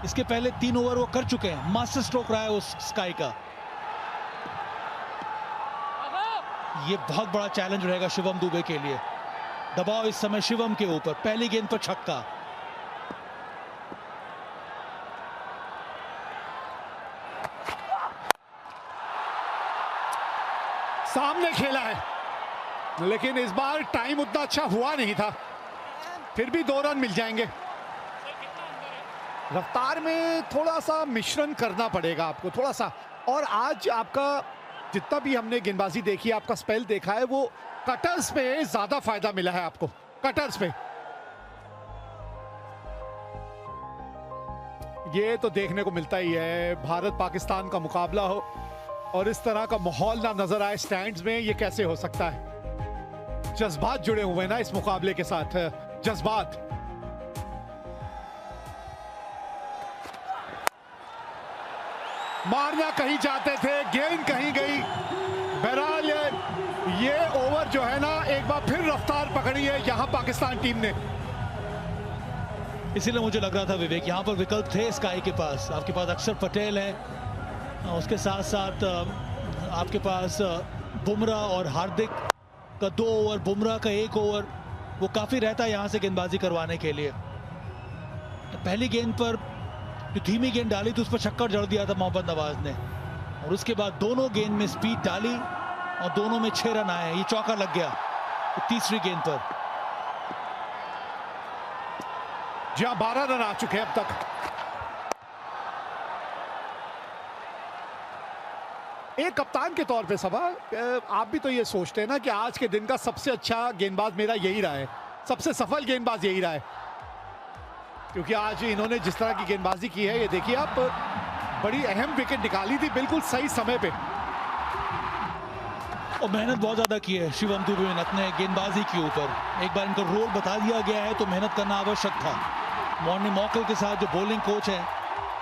इसके पहले 3 ओवर वो कर चुके हैं। मास्टर स्ट्रोक रहा है उस स्काई का। ये बहुत बड़ा चैलेंज रहेगा शिवम दुबे के लिए। दबाव इस समय शिवम के ऊपर। पहली गेंद पर छक्का। सामने खेला है, लेकिन इस बार टाइम उतना अच्छा हुआ नहीं था। फिर भी 2 रन मिल जाएंगे। रफ्तार में थोड़ा सा मिश्रण करना पड़ेगा आपको, थोड़ा सा। और आज आपका जितना भी हमने गेंदबाजी देखी, आपका स्पेल देखा है, वो कटर्स पे ज्यादा फायदा मिला है आपको, कटर्स पे। ये तो देखने को मिलता ही है, भारत पाकिस्तान का मुकाबला हो और इस तरह का माहौल ना नजर आए स्टैंड्स में, ये कैसे हो सकता है। जज्बात जुड़े हुए हैं ना इस मुकाबले के साथ, जज्बात। मारना कहीं जाते थे, गेंद कहीं गई। बहरहाल ये ओवर जो है ना, एक बार फिर रफ्तार पकड़ी है यहां पाकिस्तान टीम ने। इसीलिए मुझे लग रहा था विवेक, यहाँ पर विकल्प थे स्काई के पास। आपके पास अक्षर पटेल है, उसके साथ साथ आपके पास बुमराह और हार्दिक का 2 ओवर, बुमराह का 1 ओवर, वो काफी रहता है यहाँ से गेंदबाजी करवाने के लिए। पहली गेंद पर जो धीमी गेंद डाली थी उस पर छक्का जड़ दिया था मोहम्मद नवाज ने, और उसके बाद दोनों गेंद में स्पीड डाली और दोनों में 6 रन आए। ये चौका लग गया तीसरी गेंद पर। जहां 12 रन आ चुके हैं अब तक। एक कप्तान के तौर पे सबा, आप भी तो ये सोचते हैं ना कि आज के दिन का सबसे अच्छा गेंदबाज मेरा यही रहा है, सबसे सफल गेंदबाज यही रहा है, क्योंकि आज इन्होंने जिस तरह की गेंदबाजी की है, ये देखिए आप, बड़ी अहम विकेट निकाली थी बिल्कुल सही समय पे। और मेहनत बहुत ज्यादा की है शिवम दुबे ने अपने गेंदबाजी के ऊपर। एक बार इनको रोल बता दिया गया है तो मेहनत करना आवश्यक था। मॉर्निंग मॉकल के साथ जो बॉलिंग कोच है,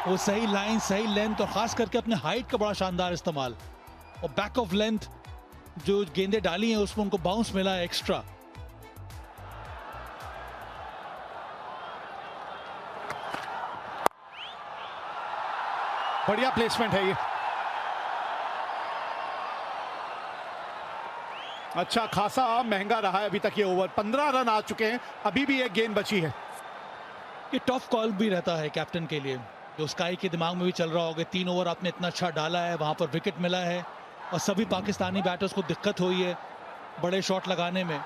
वो सही लाइन, सही लेंथ और खास करके अपने हाइट का बड़ा शानदार इस्तेमाल, और बैक ऑफ लेंथ जो गेंदें डाली हैं उसमें उनको बाउंस मिला है एक्स्ट्रा। बढ़िया प्लेसमेंट है ये। अच्छा खासा महंगा रहा है अभी तक ये ओवर। 15 रन आ चुके हैं, अभी भी एक गेंद बची है। ये टफ कॉल भी रहता है कैप्टन के लिए, जो स्काई के दिमाग में भी चल रहा होगा। 3 ओवर आपने इतना अच्छा डाला है, वहां पर विकेट मिला है और सभी पाकिस्तानी बैटर्स को दिक्कत हुई है बड़े शॉट लगाने में,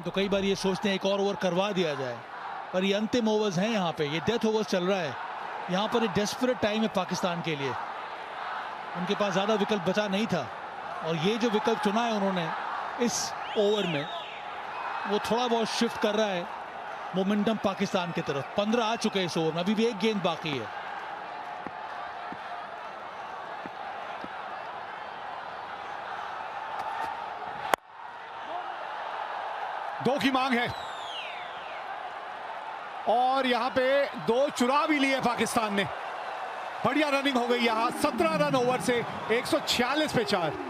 तो कई बार ये सोचते हैं एक और ओवर करवा दिया जाए, पर ये अंतिम ओवर्स हैं। यहाँ पे ये डेथ ओवर्स चल रहा है, यहाँ पर ये डेस्परेट टाइम है पाकिस्तान के लिए। उनके पास ज़्यादा विकल्प बचा नहीं था, और ये जो विकल्प चुना है उन्होंने इस ओवर में, वो थोड़ा बहुत शिफ्ट कर रहा है मोमेंटम पाकिस्तान की तरफ। 15 आ चुके हैं इस ओवर में, अभी भी एक गेंद बाकी है। दो की मांग है और यहां पे 2 चुरा भी लिए पाकिस्तान ने। बढ़िया रनिंग हो गई यहां। 17 रन ओवर से 146 पे 4।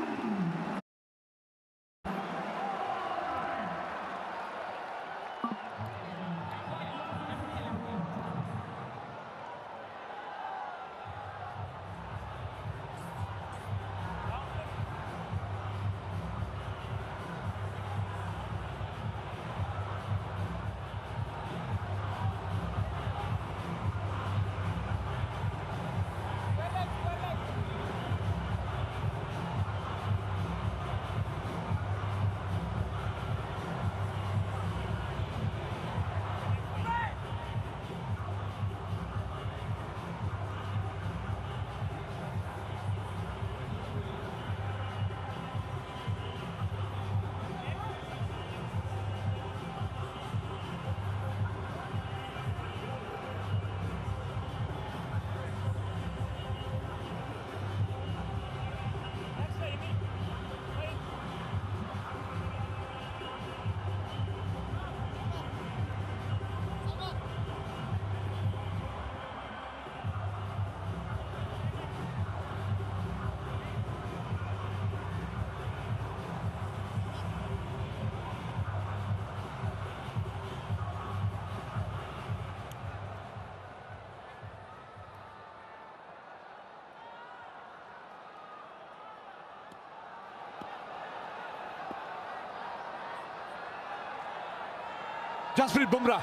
जसप्रीत बुमराह,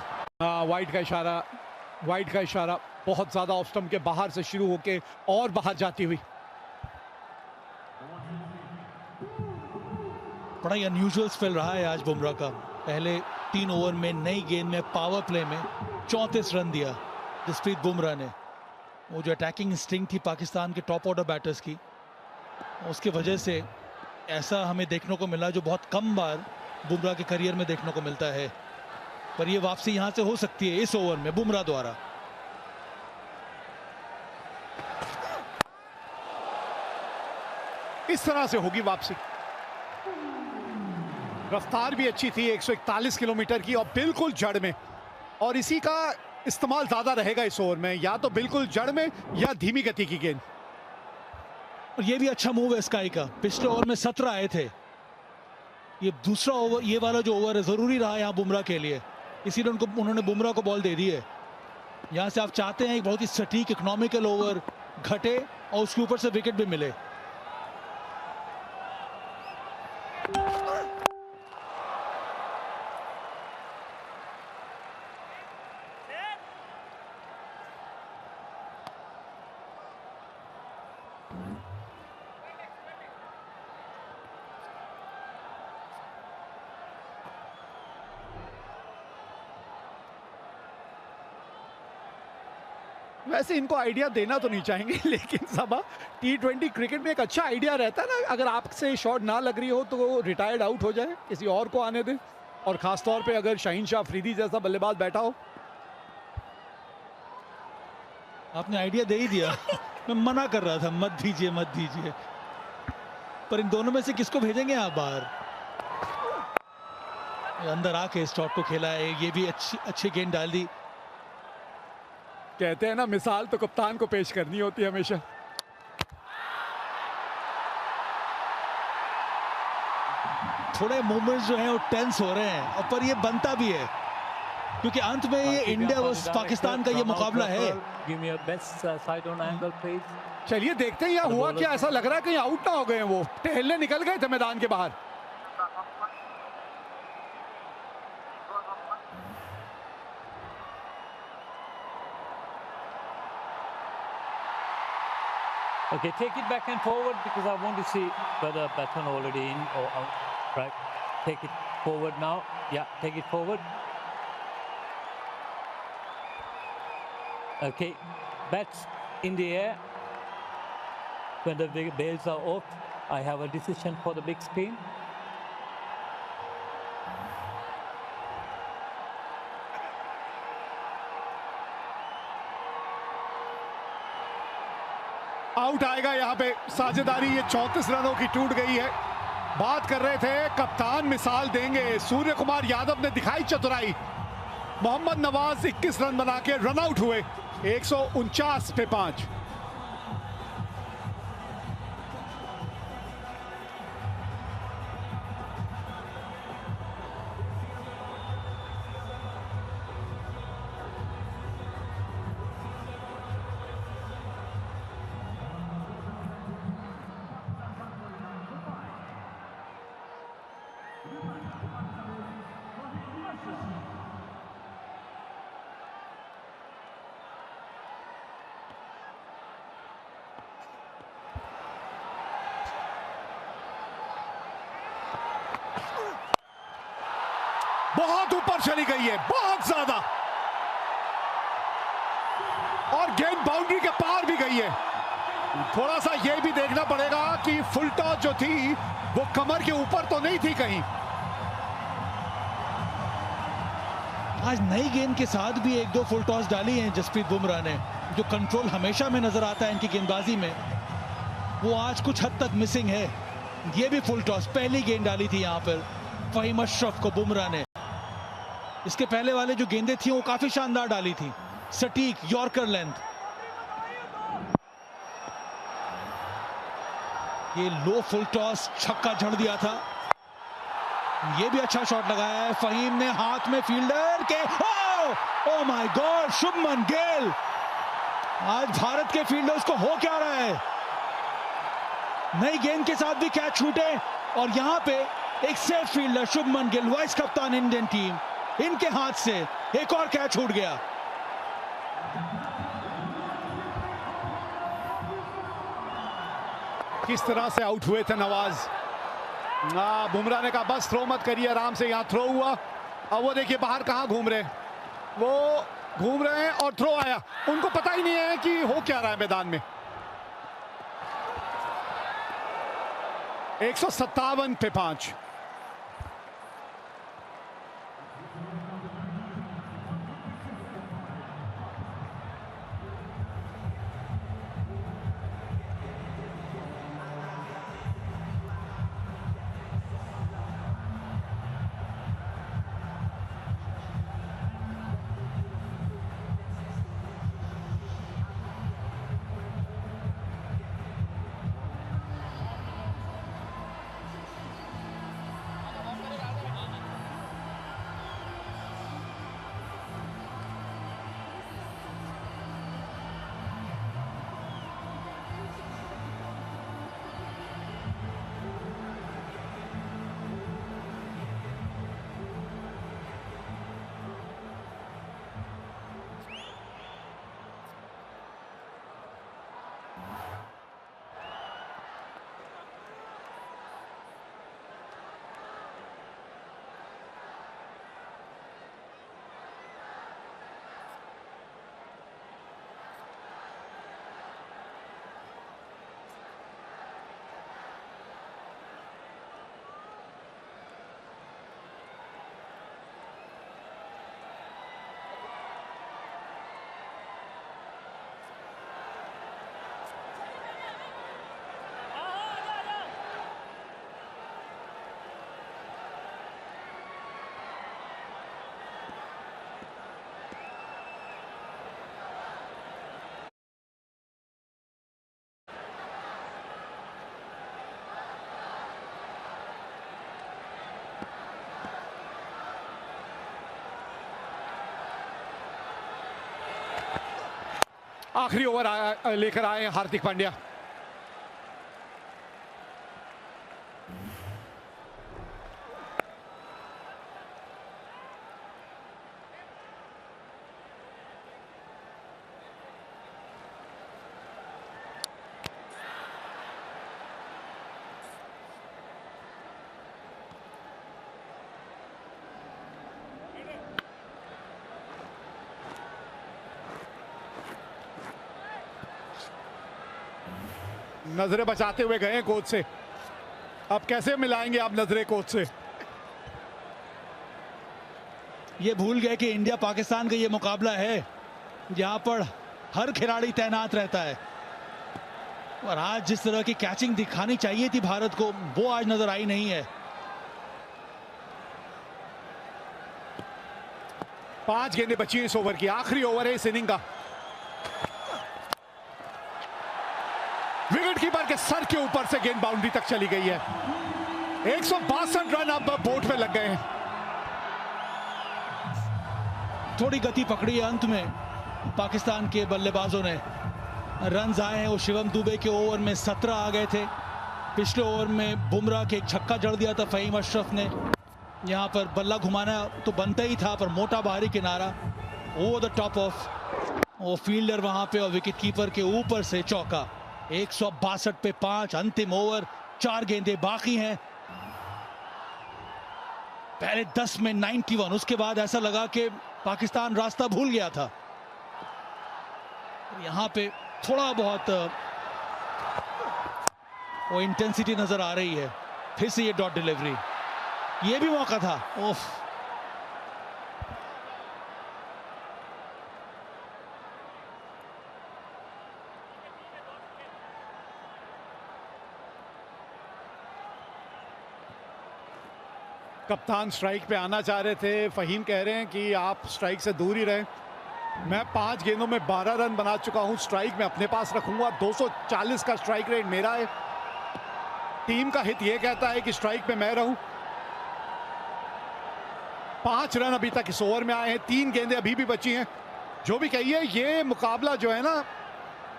वाइड का इशारा बहुत ज्यादा ऑफ स्टंप के बाहर से शुरू होके और बाहर जाती हुई। बड़ा ही अनयूजुअल स्पेल रहा है आज बुमराह का। पहले 3 ओवर में नई गेंद में पावर प्ले में 34 रन दिया जसप्रीत बुमराह ने। वो जो अटैकिंग इंस्टिंक्ट थी पाकिस्तान के टॉप ऑर्डर बैटर्स की, उसकी वजह से ऐसा हमें देखने को मिला जो बहुत कम बार बुमराह के करियर में देखने को मिलता है। पर ये वापसी यहां से हो सकती है इस ओवर में बुमराह द्वारा। इस तरह से होगी वापसी। रफ्तार भी अच्छी थी 141 किलोमीटर की और बिल्कुल जड़ में, और इसी का इस्तेमाल ज्यादा रहेगा इस ओवर में, या तो बिल्कुल जड़ में या धीमी गति की गेंद। और ये भी अच्छा मूव है स्काई का। पिछले ओवर में 17 आए थे, ये दूसरा ओवर, ये वाला जो ओवर है जरूरी रहा यहाँ बुमराह के लिए, इसीलिए उन्होंने बुमराह को बॉल दे दी है। यहाँ से आप चाहते हैं एक बहुत ही सटीक इकोनॉमिकल ओवर घटे और उसके ऊपर से विकेट भी मिले। वैसे इनको आइडिया देना तो नहीं चाहेंगे, लेकिन सबा T20 क्रिकेट में एक अच्छा आइडिया रहता है ना, अगर आपसे शॉट ना लग रही हो तो रिटायर्ड आउट हो जाए, किसी और को आने दें, और खास तौर पे अगर शाहीन शाह अफरीदी जैसा बल्लेबाज बैठा हो। आपने आइडिया दे ही दिया। मैं मना कर रहा था मत दीजिए मत दीजिए, पर इन दोनों में से किसको भेजेंगे आप बाहर? अंदर आके स्टॉट को खेला है, ये भी अच्छी गेंद डाल दी। कहते हैं ना, मिसाल तो कप्तान को पेश करनी होती है हमेशा। थोड़े मूवमेंट्स जो हैं वो टेंस हो रहे हैं, और पर ये बनता भी है क्योंकि अंत में ये इंडिया वर्सेस पाकिस्तान का ये मुकाबला है। चलिए देखते हैं यहाँ हुआ क्या। ऐसा लग रहा है कहीं आउट ना हो गए, वो टहलने निकल गए थे मैदान के बाहर। Okay, take it back and forward because I want to see whether batsman already in or out. Right, take it forward now. Yeah, take it forward. Okay, bats in the air. When the bails are off, I have a decision for the big screen. Out आएगा यहाँ पे। साझेदारी ये 34 रनों की टूट गई है। बात कर रहे थे कप्तान मिसाल देंगे, सूर्य कुमार यादव ने दिखाई चतुराई। मोहम्मद नवाज 21 रन बना के रन आउट हुए 149 पे 5। बहुत ऊपर चली गई है, बहुत ज्यादा, और गेंद बाउंड्री के पार भी गई है। थोड़ा सा ये भी देखना पड़ेगा कि फुल टॉस जो थी वो कमर के ऊपर तो नहीं थी कहीं। आज नई गेंद के साथ भी 1-2 फुल टॉस डाली हैं जसप्रीत बुमराह ने। जो कंट्रोल हमेशा में नजर आता है इनकी गेंदबाजी में, वो आज कुछ हद तक मिसिंग है। ये भी फुल टॉस, पहली गेंद डाली थी यहाँ पर फहीम अशरफ को बुमराह ने। इसके पहले वाले जो गेंदें थी वो काफी शानदार डाली थी, सटीक यॉर्कर लेंथ। ये लो फुल टॉस छक्का जड़ दिया था। ये भी अच्छा शॉट लगाया है फहीम ने, हाथ में फील्डर के। Oh my God, Shubman Gill. आज भारत के फील्डर्स को हो क्या रहा है। नई गेंद के साथ भी कैच छूटे, और यहां पे एक safe fielder Shubman Gill, vice कप्तान इंडियन टीम, इनके हाथ से एक और कैच छूट गया। किस तरह से आउट हुए थे नवाज। बुमराह ने कहा बस थ्रो मत करिए, आराम से। यहां थ्रो हुआ, अब वो देखिए बाहर कहां घूम रहे, वो घूम रहे हैं और थ्रो आया। उनको पता ही नहीं है कि हो क्या रहा है मैदान में। 157 पे 5। आखिरी ओवर लेकर आए हार्दिक पांड्या। नजरें बचाते हुए गए कोच से, अब कैसे मिलाएंगे आप नजरें कोच से? ये भूल गए कि इंडिया पाकिस्तान का ये मुकाबला है जहां पर हर खिलाड़ी तैनात रहता है, और आज जिस तरह की कैचिंग दिखानी चाहिए थी भारत को, वो आज नजर आई नहीं है। 5 गेंदें बची हैं इस ओवर की, आखिरी ओवर है इस इनिंग का। विकेट कीपर के सर के ऊपर से गेंद बाउंड्री तक चली गई है। 162 रन अब बोर्ड पे लग गए हैं। थोड़ी गति पकड़ी है अंत में पाकिस्तान के बल्लेबाजों ने। रन आए हैं वो शिवम दुबे के ओवर में 17 आ गए थे। पिछले ओवर में बुमराह के एक छक्का जड़ दिया था फहीम अशरफ ने। यहां पर बल्ला घुमाना तो बनता ही था, पर मोटा बाहरी किनारा ओवर द टॉप ऑफ वो फील्डर वहां पे, और विकेट कीपर के ऊपर से चौका। 162 पे 5, अंतिम ओवर, 4 गेंदें बाकी हैं। पहले 10 में 91, उसके बाद ऐसा लगा कि पाकिस्तान रास्ता भूल गया था। यहां पे थोड़ा बहुत वो इंटेंसिटी नजर आ रही है। फिर से ये डॉट डिलीवरी, ये भी मौका था। ओफ, कप्तान स्ट्राइक पे आना चाह रहे थे, फहीम कह रहे हैं कि आप स्ट्राइक से दूर ही रहें। मैं 5 गेंदों में 12 रन बना चुका हूं, स्ट्राइक में अपने पास रखूंगा। 240 का स्ट्राइक रेट मेरा है। टीम का हित यह कहता है कि स्ट्राइक पे मैं रहूं। 5 रन अभी तक इस ओवर में आए हैं, 3 गेंदें अभी भी बची हैं। जो भी कहिए, ये मुकाबला जो है ना,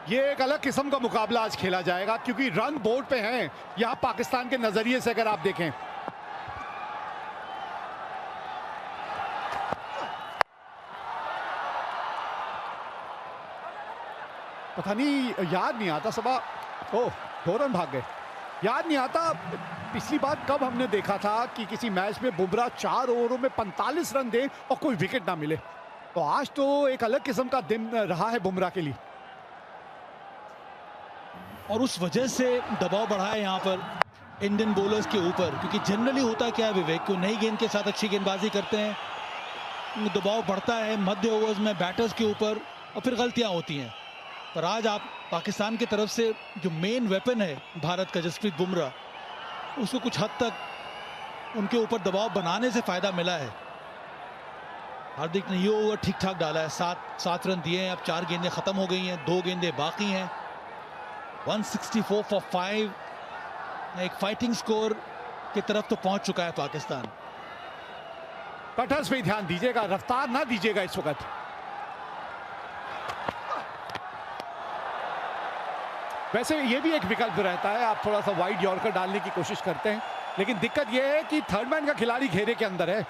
ये एक अलग किस्म का मुकाबला आज खेला जाएगा, क्योंकि रन बोर्ड पे हैं यहां पाकिस्तान के नजरिए से अगर आप देखें। पता नहीं, याद नहीं आता सबा। ओह, 2 रन भाग गए। याद नहीं आता पिछली बार कब हमने देखा था कि किसी मैच में बुमराह 4 ओवरों में 45 रन दे और कोई विकेट ना मिले। तो आज तो एक अलग किस्म का दिन रहा है बुमराह के लिए, और उस वजह से दबाव बढ़ा है यहाँ पर इंडियन बॉलर्स के ऊपर, क्योंकि जनरली होता क्या है विवेक, को नई गेंद के साथ अच्छी गेंदबाजी करते हैं, दबाव बढ़ता है मध्य ओवर्स में बैटर्स के ऊपर और फिर गलतियां होती हैं। पर आज आप पाकिस्तान की तरफ से जो मेन वेपन है भारत का, जसप्रीत बुमराह, उसको कुछ हद तक उनके ऊपर दबाव बनाने से फायदा मिला है। हार्दिक ने ये ओवर ठीक ठाक डाला है, 7 रन दिए हैं, अब 4 गेंदें खत्म हो गई हैं, 2 गेंदें बाकी हैं। 164 फॉर 5, एक फाइटिंग स्कोर की तरफ तो पहुंच चुका है पाकिस्तान। कटर्स पे ध्यान दीजिएगा, रफ्तार ना दीजिएगा इस वक्त। वैसे ये भी एक विकल्प रहता है, आप थोड़ा सा वाइड यॉर्कर डालने की कोशिश करते हैं, लेकिन दिक्कत ये है कि थर्ड मैन का खिलाड़ी घेरे के अंदर है।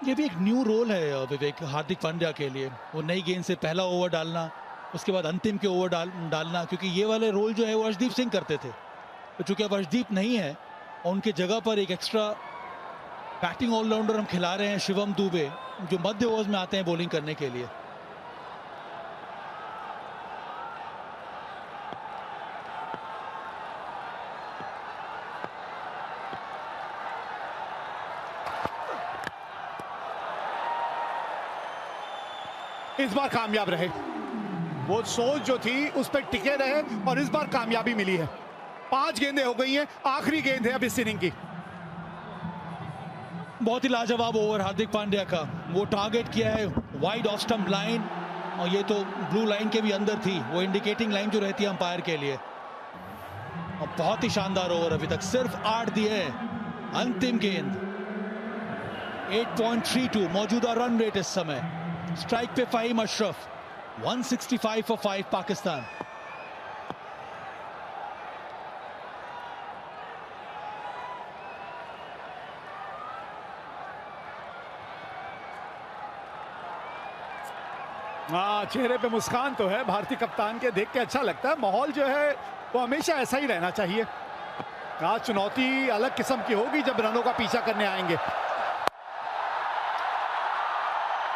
ये भी एक न्यू रोल है विवेक हार्दिक पांड्या के लिए, वो नई गेंद से पहला ओवर डालना, उसके बाद अंतिम के ओवर डालना, क्योंकि ये वाले रोल जो है वो अर्शदीप सिंह करते थे। तो चूंकि अब अर्शदीप नहीं है और उनके जगह पर एक एक्स्ट्रा बैटिंग ऑलराउंडर हम खिला रहे हैं, शिवम दुबे, जो मध्य ओवर्स में आते हैं बॉलिंग करने के लिए। इस बार कामयाब रहे, वो सोच जो थी उस पर टिके रहे और इस बार कामयाबी मिली है। 5 गेंदें हो गई हैं, आखिरी गेंद है अब इस इनिंग की। बहुत ही लाजवाब ओवर हार्दिक पांड्या का, वो टारगेट किया है वाइड ऑफ स्टंप लाइन, और ये तो ब्लू लाइन के भी अंदर थी, वो इंडिकेटिंग लाइन जो रहती है अंपायर के लिए। और बहुत ही शानदार ओवर, अभी तक सिर्फ 8 दिए हैं। अंतिम गेंद 8.32 मौजूदा रन रेट इस समय, स्ट्राइक पे फ़हीम अशरफ। 165 फॉर 5 पाकिस्तान। हाँ, चेहरे पे मुस्कान तो है भारतीय कप्तान के, देख के अच्छा लगता है। माहौल जो है वो हमेशा ऐसा ही रहना चाहिए। आज चुनौती अलग किस्म की होगी जब रनों का पीछा करने आएंगे।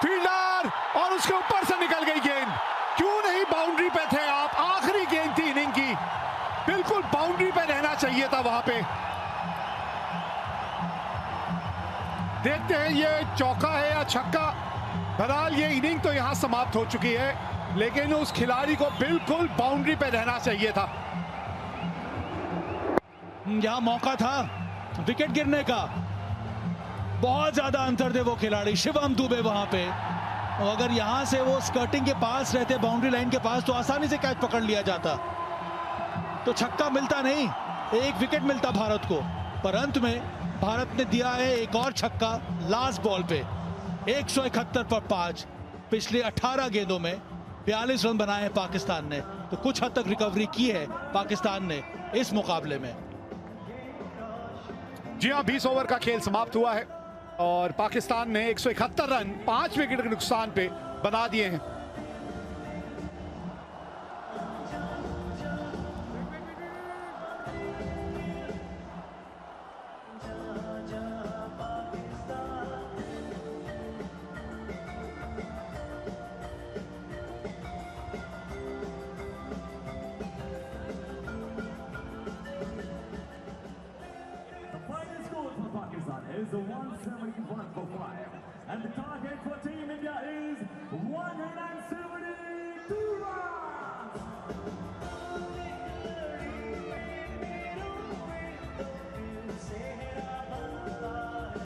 फील्डर, और उसके ऊपर से निकल गई गेंद। क्यों नहीं बाउंड्री पे थे आप? आखिरी गेंद थी इनिंग की, बिल्कुल बाउंड्री पे रहना चाहिए था वहां पे। देखते हैं ये चौका है या छक्का। बहरहाल ये इनिंग तो यहां समाप्त हो चुकी है, लेकिन उस खिलाड़ी को बिल्कुल बाउंड्री पे रहना चाहिए था। यहां मौका था विकेट गिरने का, बहुत ज्यादा अंतर थे वो खिलाड़ी शिवम दुबे वहां पे, और अगर यहां से वो स्कर्टिंग के पास रहते, बाउंड्री लाइन के पास, तो आसानी से कैच पकड़ लिया जाता। तो छक्का मिलता नहीं, एक विकेट मिलता भारत को, पर अंत में भारत ने दिया है एक और छक्का लास्ट बॉल पे। 171 पर 5, पिछले 18 गेंदों में 42 रन बनाए हैं पाकिस्तान ने। तो कुछ हद तक रिकवरी की है पाकिस्तान ने इस मुकाबले में। जी हाँ, 20 ओवर का खेल समाप्त हुआ है और पाकिस्तान ने 171 रन 5 विकेट के नुकसान पे बना दिए हैं। Is the 171 for 5, and the target for Team India is